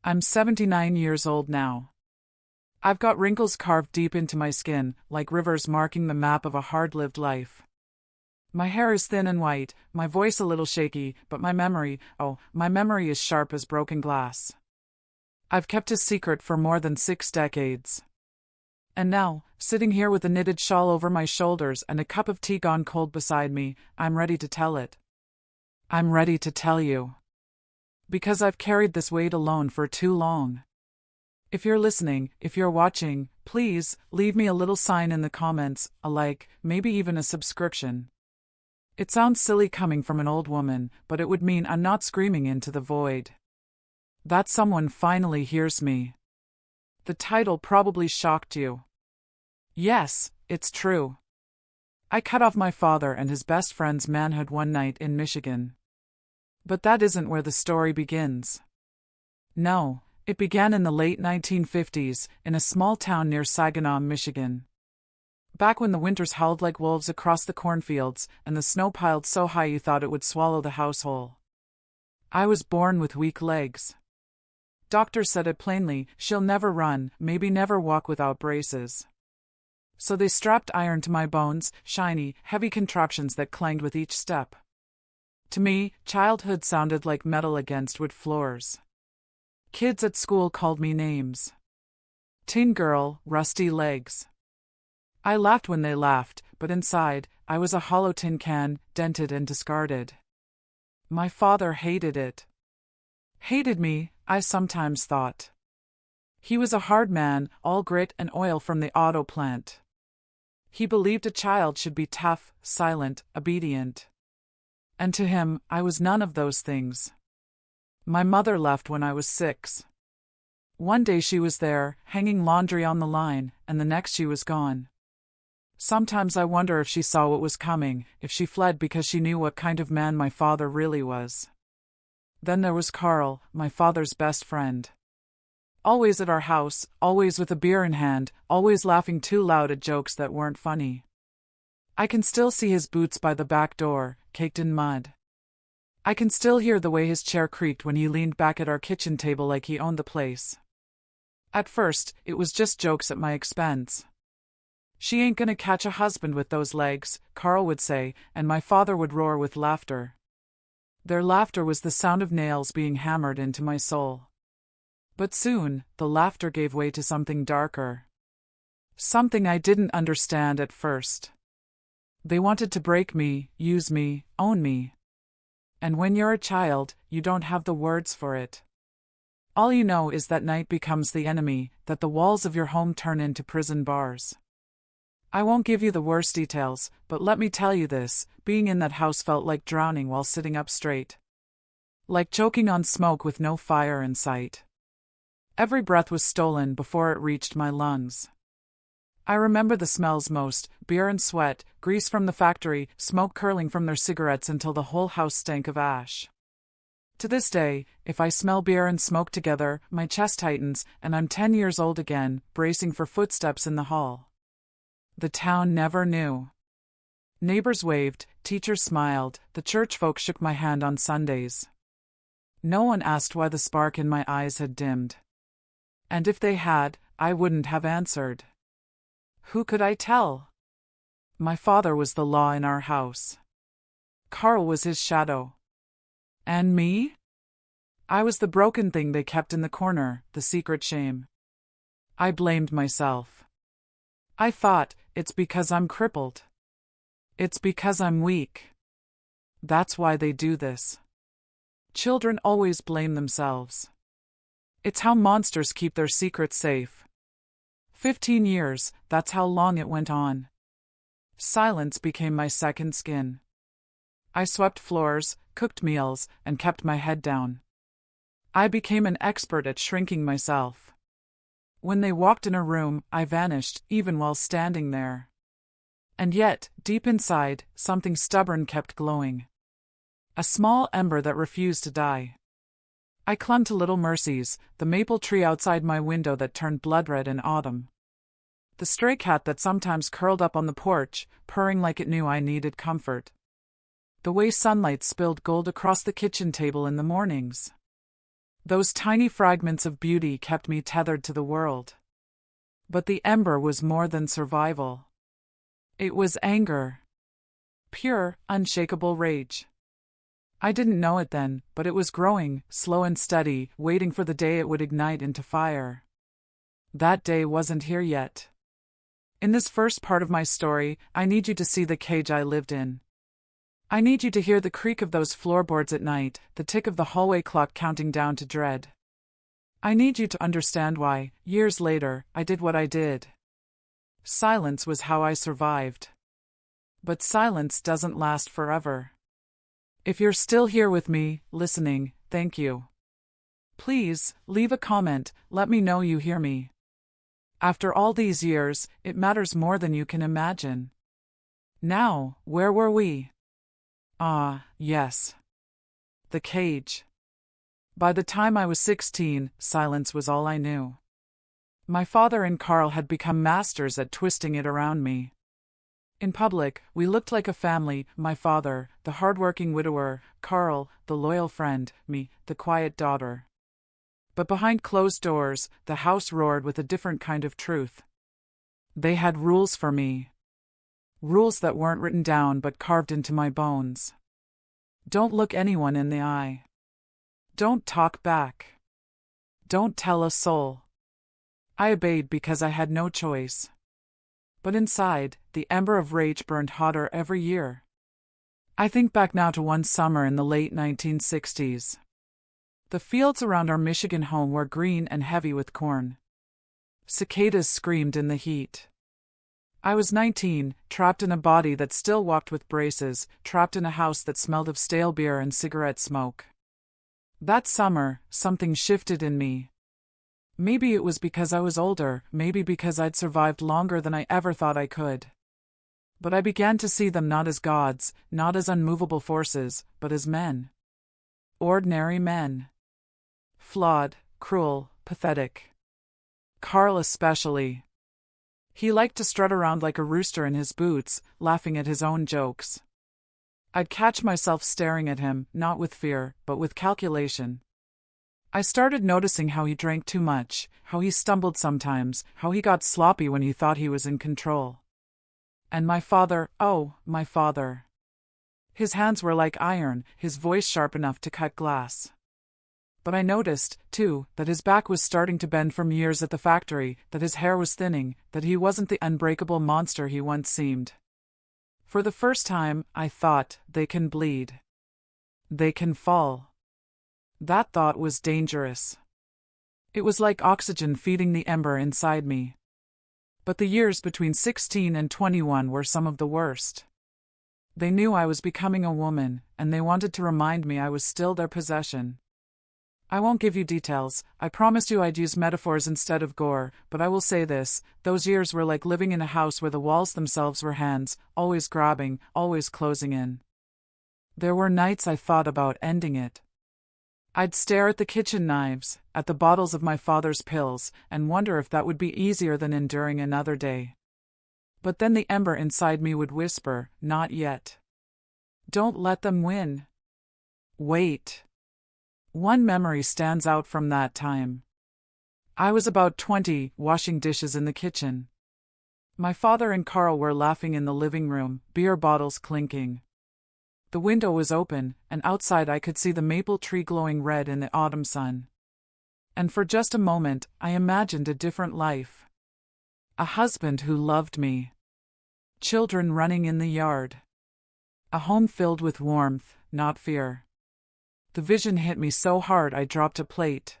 I'm 79 years old now. I've got wrinkles carved deep into my skin, like rivers marking the map of a hard-lived life. My hair is thin and white, my voice a little shaky, but my memory is sharp as broken glass. I've kept a secret for more than 6 decades. And now, sitting here with a knitted shawl over my shoulders and a cup of tea gone cold beside me, I'm ready to tell it. I'm ready to tell you. Because I've carried this weight alone for too long. If you're listening, if you're watching, please, leave me a little sign in the comments, a like, maybe even a subscription. It sounds silly coming from an old woman, but it would mean I'm not screaming into the void. That someone finally hears me. The title probably shocked you. Yes, it's true. I cut off my father and his best friend's manhood one night in Michigan. But that isn't where the story begins. No, it began in the late 1950s, in a small town near Saginaw, Michigan. Back when the winters howled like wolves across the cornfields, and the snow piled so high you thought it would swallow the house whole. I was born with weak legs. Doctors said it plainly, she'll never run, maybe never walk without braces. So they strapped iron to my bones, shiny, heavy contraptions that clanged with each step. To me, childhood sounded like metal against wood floors. Kids at school called me names. Tin girl, rusty legs. I laughed when they laughed, but inside, I was a hollow tin can, dented and discarded. My father hated it. Hated me, I sometimes thought. He was a hard man, all grit and oil from the auto plant. He believed a child should be tough, silent, obedient. And to him, I was none of those things. My mother left when I was 6. One day she was there, hanging laundry on the line, and the next she was gone. Sometimes I wonder if she saw what was coming, if she fled because she knew what kind of man my father really was. Then there was Carl, my father's best friend. Always at our house, always with a beer in hand, always laughing too loud at jokes that weren't funny. I can still see his boots by the back door, caked in mud. I can still hear the way his chair creaked when he leaned back at our kitchen table like he owned the place. At first, it was just jokes at my expense. She ain't gonna catch a husband with those legs, Carl would say, and my father would roar with laughter. Their laughter was the sound of nails being hammered into my soul. But soon, the laughter gave way to something darker. Something I didn't understand at first. They wanted to break me, use me, own me. And when you're a child, you don't have the words for it. All you know is that night becomes the enemy, that the walls of your home turn into prison bars. I won't give you the worst details, but let me tell you this, being in that house felt like drowning while sitting up straight. Like choking on smoke with no fire in sight. Every breath was stolen before it reached my lungs. I remember the smells most, beer and sweat, grease from the factory, smoke curling from their cigarettes until the whole house stank of ash. To this day, if I smell beer and smoke together, my chest tightens, and I'm 10 years old again, bracing for footsteps in the hall. The town never knew. Neighbors waved, teachers smiled, the church folk shook my hand on Sundays. No one asked why the spark in my eyes had dimmed. And if they had, I wouldn't have answered. Who could I tell? My father was the law in our house. Carl was his shadow. And me? I was the broken thing they kept in the corner, the secret shame. I blamed myself. I thought, it's because I'm crippled. It's because I'm weak. That's why they do this. Children always blame themselves. It's how monsters keep their secrets safe. 15 years, that's how long it went on. Silence became my second skin. I swept floors, cooked meals, and kept my head down. I became an expert at shrinking myself. When they walked in a room, I vanished, even while standing there. And yet, deep inside, something stubborn kept glowing. A small ember that refused to die. I clung to little mercies, the maple tree outside my window that turned blood red in autumn. The stray cat that sometimes curled up on the porch, purring like it knew I needed comfort. The way sunlight spilled gold across the kitchen table in the mornings. Those tiny fragments of beauty kept me tethered to the world. But the ember was more than survival. It was anger. Pure, unshakable rage. I didn't know it then, but it was growing, slow and steady, waiting for the day it would ignite into fire. That day wasn't here yet. In this first part of my story, I need you to see the cage I lived in. I need you to hear the creak of those floorboards at night, the tick of the hallway clock counting down to dread. I need you to understand why, years later, I did what I did. Silence was how I survived. But silence doesn't last forever. If you're still here with me, listening, thank you. Please, leave a comment, let me know you hear me. After all these years, it matters more than you can imagine. Now, where were we? Yes. The cage. By the time I was 16, silence was all I knew. My father and Carl had become masters at twisting it around me. In public, we looked like a family, my father, the hard-working widower, Carl, the loyal friend, me, the quiet daughter. But behind closed doors, the house roared with a different kind of truth. They had rules for me. Rules that weren't written down but carved into my bones. Don't look anyone in the eye. Don't talk back. Don't tell a soul. I obeyed because I had no choice. But inside, the ember of rage burned hotter every year. I think back now to one summer in the late 1960s. The fields around our Michigan home were green and heavy with corn. Cicadas screamed in the heat. I was 19, trapped in a body that still walked with braces, trapped in a house that smelled of stale beer and cigarette smoke. That summer, something shifted in me. Maybe it was because I was older, maybe because I'd survived longer than I ever thought I could. But I began to see them not as gods, not as unmovable forces, but as men. Ordinary men. Flawed, cruel, pathetic. Carl especially. He liked to strut around like a rooster in his boots, laughing at his own jokes. I'd catch myself staring at him, not with fear, but with calculation. I started noticing how he drank too much, how he stumbled sometimes, how he got sloppy when he thought he was in control. And my father, oh, my father. His hands were like iron, his voice sharp enough to cut glass. But I noticed, too, that his back was starting to bend from years at the factory, that his hair was thinning, that he wasn't the unbreakable monster he once seemed. For the first time, I thought, they can bleed. They can fall. That thought was dangerous. It was like oxygen feeding the ember inside me. But the years between 16 and 21 were some of the worst. They knew I was becoming a woman, and they wanted to remind me I was still their possession. I won't give you details, I promised you I'd use metaphors instead of gore, but I will say this, those years were like living in a house where the walls themselves were hands, always grabbing, always closing in. There were nights I thought about ending it. I'd stare at the kitchen knives, at the bottles of my father's pills, and wonder if that would be easier than enduring another day. But then the ember inside me would whisper, not yet. Don't let them win. Wait. One memory stands out from that time. I was about 20, washing dishes in the kitchen. My father and Carl were laughing in the living room, beer bottles clinking. The window was open, and outside I could see the maple tree glowing red in the autumn sun. And for just a moment, I imagined a different life. A husband who loved me. Children running in the yard. A home filled with warmth, not fear. The vision hit me so hard I dropped a plate.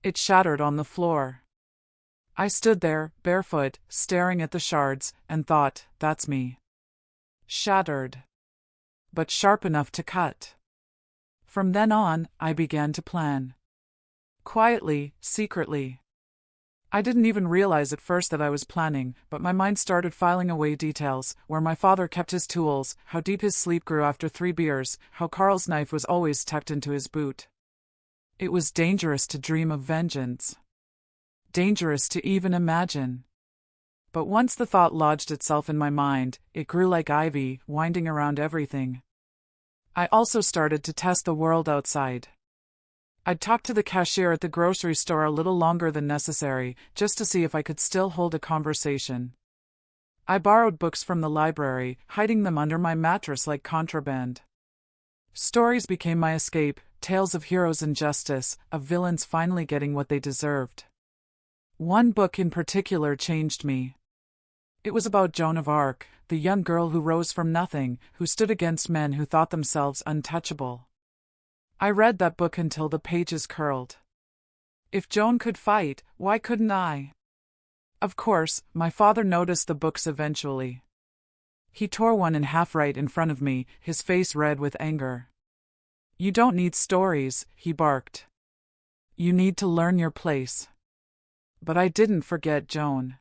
It shattered on the floor. I stood there, barefoot, staring at the shards, and thought, that's me. Shattered. But sharp enough to cut. From then on, I began to plan. Quietly, secretly. I didn't even realize at first that I was planning, but my mind started filing away details, where my father kept his tools, how deep his sleep grew after 3 beers, how Carl's knife was always tucked into his boot. It was dangerous to dream of vengeance. Dangerous to even imagine. But once the thought lodged itself in my mind, it grew like ivy, winding around everything. I also started to test the world outside. I'd talk to the cashier at the grocery store a little longer than necessary, just to see if I could still hold a conversation. I borrowed books from the library, hiding them under my mattress like contraband. Stories became my escape, tales of heroes and justice, of villains finally getting what they deserved. One book in particular changed me. It was about Joan of Arc, the young girl who rose from nothing, who stood against men who thought themselves untouchable. I read that book until the pages curled. If Joan could fight, why couldn't I? Of course, my father noticed the books eventually. He tore one in half right in front of me, his face red with anger. "You don't need stories," he barked. "You need to learn your place." But I didn't forget Joan.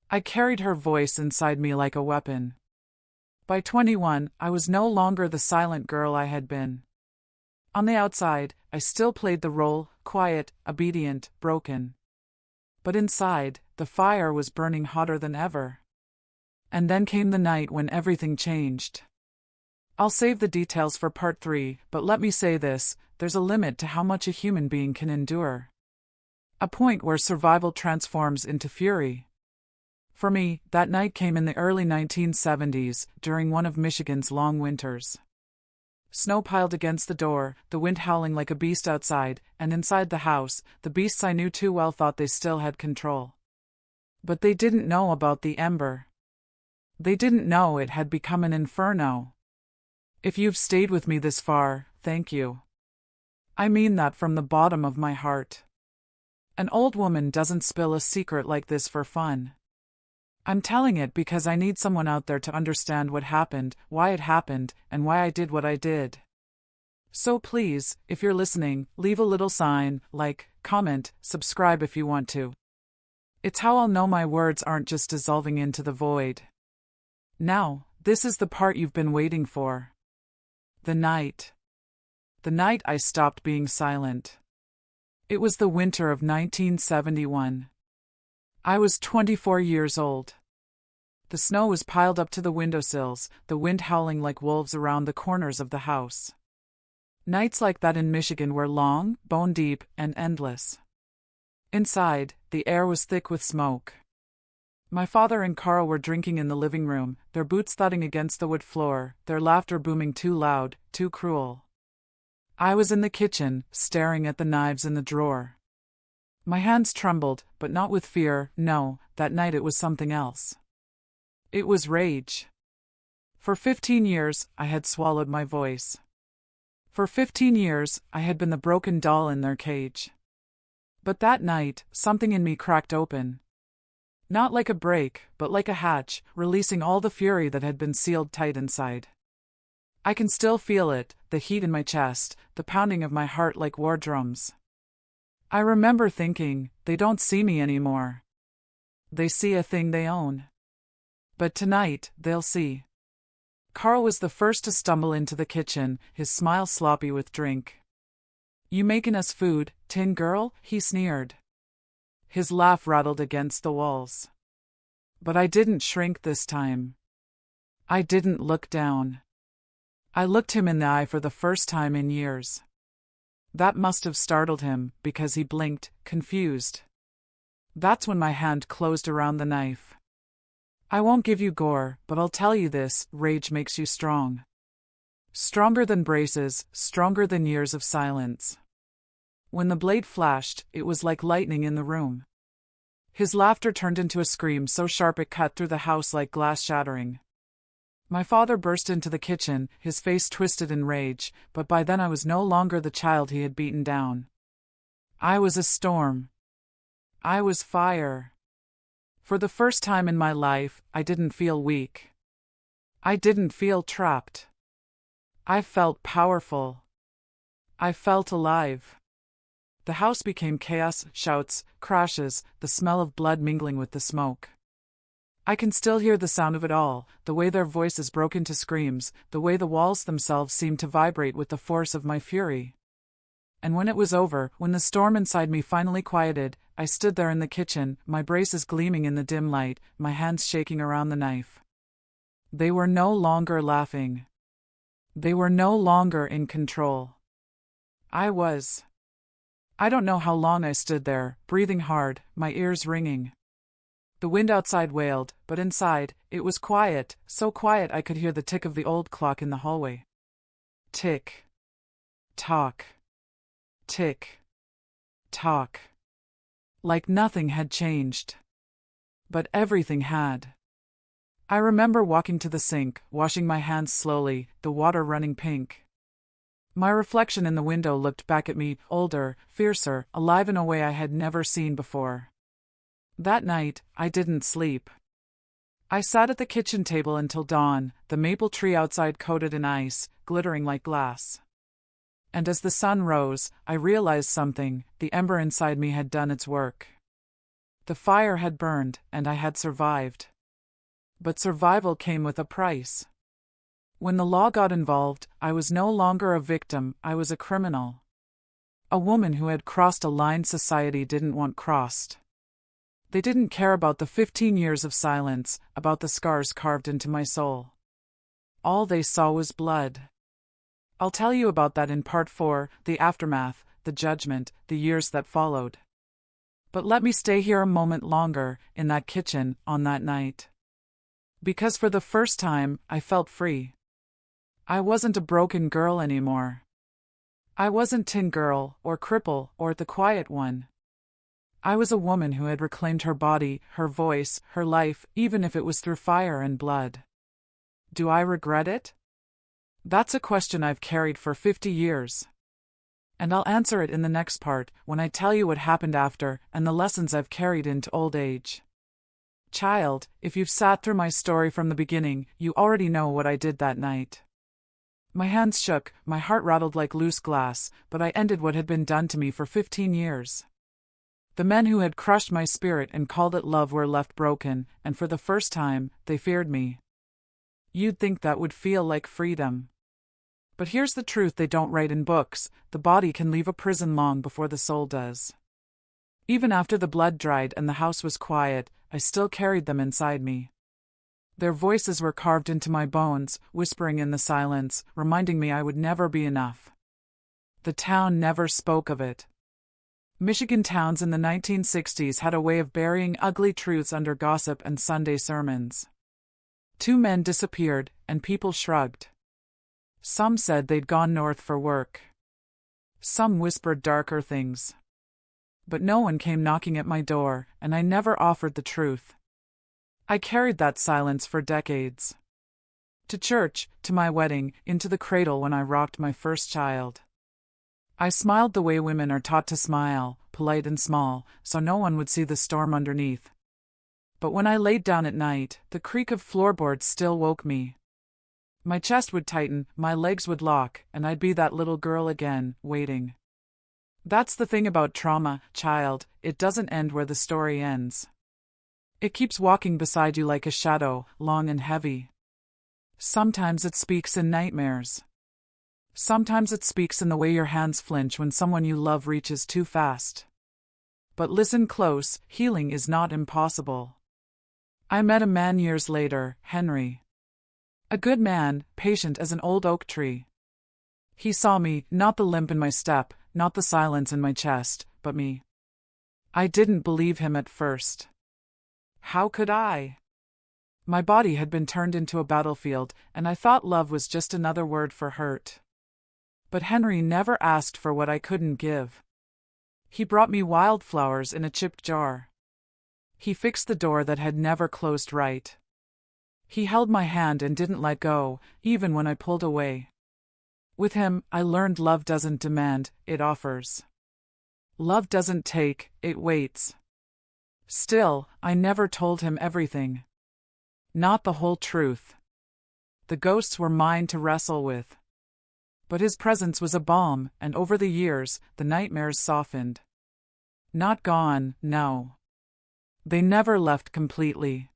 I carried her voice inside me like a weapon. By 21, I was no longer the silent girl I had been. On the outside, I still played the role, quiet, obedient, broken. But inside, the fire was burning hotter than ever. And then came the night when everything changed. I'll save the details for part 3, but let me say this, there's a limit to how much a human being can endure. A point where survival transforms into fury. For me, that night came in the early 1970s, during one of Michigan's long winters. Snow piled against the door, the wind howling like a beast outside, and inside the house, the beasts I knew too well thought they still had control. But they didn't know about the ember. They didn't know it had become an inferno. If you've stayed with me this far, thank you. I mean that from the bottom of my heart. An old woman doesn't spill a secret like this for fun. I'm telling it because I need someone out there to understand what happened, why it happened, and why I did what I did. So please, if you're listening, leave a little sign, like, comment, subscribe if you want to. It's how I'll know my words aren't just dissolving into the void. Now, this is the part you've been waiting for. The night. The night I stopped being silent. It was the winter of 1971. I was 24 years old. The snow was piled up to the windowsills, the wind howling like wolves around the corners of the house. Nights like that in Michigan were long, bone-deep, and endless. Inside, the air was thick with smoke. My father and Carl were drinking in the living room, their boots thudding against the wood floor, their laughter booming too loud, too cruel. I was in the kitchen, staring at the knives in the drawer. My hands trembled, but not with fear, no, that night it was something else. It was rage. For 15 years, I had swallowed my voice. For 15 years, I had been the broken doll in their cage. But that night, something in me cracked open. Not like a break, but like a hatch, releasing all the fury that had been sealed tight inside. I can still feel it, the heat in my chest, the pounding of my heart like war drums. I remember thinking, they don't see me anymore. They see a thing they own. But tonight, they'll see. Carl was the first to stumble into the kitchen, his smile sloppy with drink. "You making us food, tin girl?" he sneered. His laugh rattled against the walls. But I didn't shrink this time. I didn't look down. I looked him in the eye for the first time in years. That must have startled him, because he blinked, confused. That's when my hand closed around the knife. I won't give you gore, but I'll tell you this, rage makes you strong. Stronger than braces, stronger than years of silence. When the blade flashed, it was like lightning in the room. His laughter turned into a scream so sharp it cut through the house like glass shattering. My father burst into the kitchen, his face twisted in rage, but by then I was no longer the child he had beaten down. I was a storm. I was fire. For the first time in my life, I didn't feel weak. I didn't feel trapped. I felt powerful. I felt alive. The house became chaos, shouts, crashes, the smell of blood mingling with the smoke. I can still hear the sound of it all, the way their voices broke into screams, the way the walls themselves seemed to vibrate with the force of my fury. And when it was over, when the storm inside me finally quieted, I stood there in the kitchen, my braces gleaming in the dim light, my hands shaking around the knife. They were no longer laughing. They were no longer in control. I was. I don't know how long I stood there, breathing hard, my ears ringing. The wind outside wailed, but inside, it was quiet, so quiet I could hear the tick of the old clock in the hallway. Tick. Tock. Tick. Tock. Like nothing had changed. But everything had. I remember walking to the sink, washing my hands slowly, the water running pink. My reflection in the window looked back at me, older, fiercer, alive in a way I had never seen before. That night, I didn't sleep. I sat at the kitchen table until dawn, the maple tree outside coated in ice, glittering like glass. And as the sun rose, I realized something: the ember inside me had done its work. The fire had burned, and I had survived. But survival came with a price. When the law got involved, I was no longer a victim, I was a criminal. A woman who had crossed a line society didn't want crossed. They didn't care about the 15 years of silence, about the scars carved into my soul. All they saw was blood. I'll tell you about that in part 4, the aftermath, the judgment, the years that followed. But let me stay here a moment longer, in that kitchen, on that night. Because for the first time, I felt free. I wasn't a broken girl anymore. I wasn't Tin Girl, or Cripple, or the Quiet One. I was a woman who had reclaimed her body, her voice, her life, even if it was through fire and blood. Do I regret it? That's a question I've carried for 50 years. And I'll answer it in the next part, when I tell you what happened after, and the lessons I've carried into old age. Child, if you've sat through my story from the beginning, you already know what I did that night. My hands shook, my heart rattled like loose glass, but I ended what had been done to me for 15 years. The men who had crushed my spirit and called it love were left broken, and for the first time, they feared me. You'd think that would feel like freedom. But here's the truth they don't write in books: the body can leave a prison long before the soul does. Even after the blood dried and the house was quiet, I still carried them inside me. Their voices were carved into my bones, whispering in the silence, reminding me I would never be enough. The town never spoke of it. Michigan towns in the 1960s had a way of burying ugly truths under gossip and Sunday sermons. 2 men disappeared, and people shrugged. Some said they'd gone north for work. Some whispered darker things. But no one came knocking at my door, and I never offered the truth. I carried that silence for decades. To church, to my wedding, into the cradle when I rocked my first child. I smiled the way women are taught to smile, polite and small, so no one would see the storm underneath. But when I laid down at night, the creak of floorboards still woke me. My chest would tighten, my legs would lock, and I'd be that little girl again, waiting. That's the thing about trauma, child, it doesn't end where the story ends. It keeps walking beside you like a shadow, long and heavy. Sometimes it speaks in nightmares. Sometimes it speaks in the way your hands flinch when someone you love reaches too fast. But listen close, healing is not impossible. I met a man years later, Henry. A good man, patient as an old oak tree. He saw me, not the limp in my step, not the silence in my chest, but me. I didn't believe him at first. How could I? My body had been turned into a battlefield, and I thought love was just another word for hurt. But Henry never asked for what I couldn't give. He brought me wildflowers in a chipped jar. He fixed the door that had never closed right. He held my hand and didn't let go, even when I pulled away. With him, I learned love doesn't demand, it offers. Love doesn't take, it waits. Still, I never told him everything. Not the whole truth. The ghosts were mine to wrestle with. But his presence was a balm, and over the years, the nightmares softened. Not gone, no. They never left completely.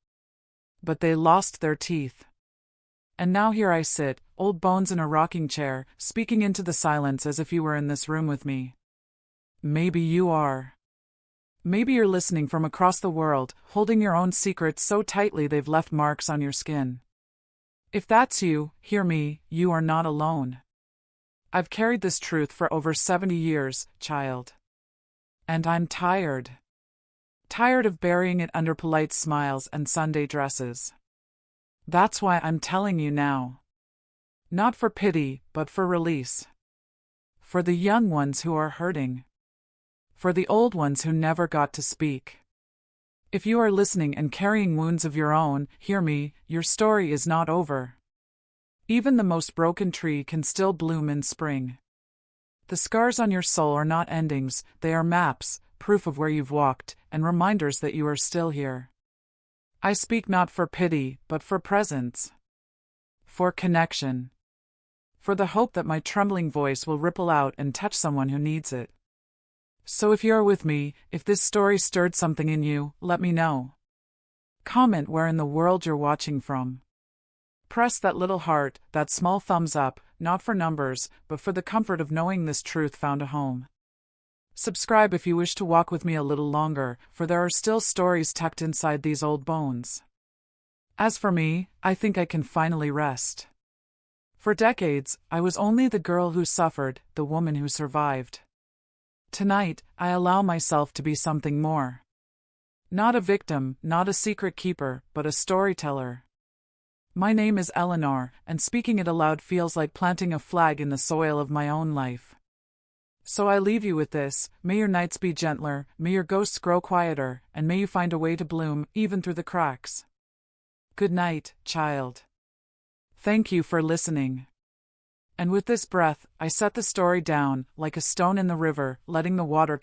But they lost their teeth. And now here I sit, old bones in a rocking chair, speaking into the silence as if you were in this room with me. Maybe you are. Maybe you're listening from across the world, holding your own secrets so tightly they've left marks on your skin. If that's you, hear me, you are not alone. I've carried this truth for over 70 years, child. And I'm tired. Tired of burying it under polite smiles and Sunday dresses. That's why I'm telling you now. Not for pity, but for release. For the young ones who are hurting. For the old ones who never got to speak. If you are listening and carrying wounds of your own, hear me, your story is not over. Even the most broken tree can still bloom in spring. The scars on your soul are not endings, they are maps, proof of where you've walked, and reminders that you are still here. I speak not for pity, but for presence. For connection. For the hope that my trembling voice will ripple out and touch someone who needs it. So if you're with me, if this story stirred something in you, let me know. Comment where in the world you're watching from. Press that little heart, that small thumbs up, not for numbers, but for the comfort of knowing this truth found a home. Subscribe if you wish to walk with me a little longer, for there are still stories tucked inside these old bones. As for me, I think I can finally rest. For decades, I was only the girl who suffered, the woman who survived. Tonight, I allow myself to be something more. Not a victim, not a secret keeper, but a storyteller. My name is Eleanor, and speaking it aloud feels like planting a flag in the soil of my own life. So I leave you with this: may your nights be gentler, may your ghosts grow quieter, and may you find a way to bloom, even through the cracks. Good night, child. Thank you for listening. And with this breath, I set the story down, like a stone in the river, letting the water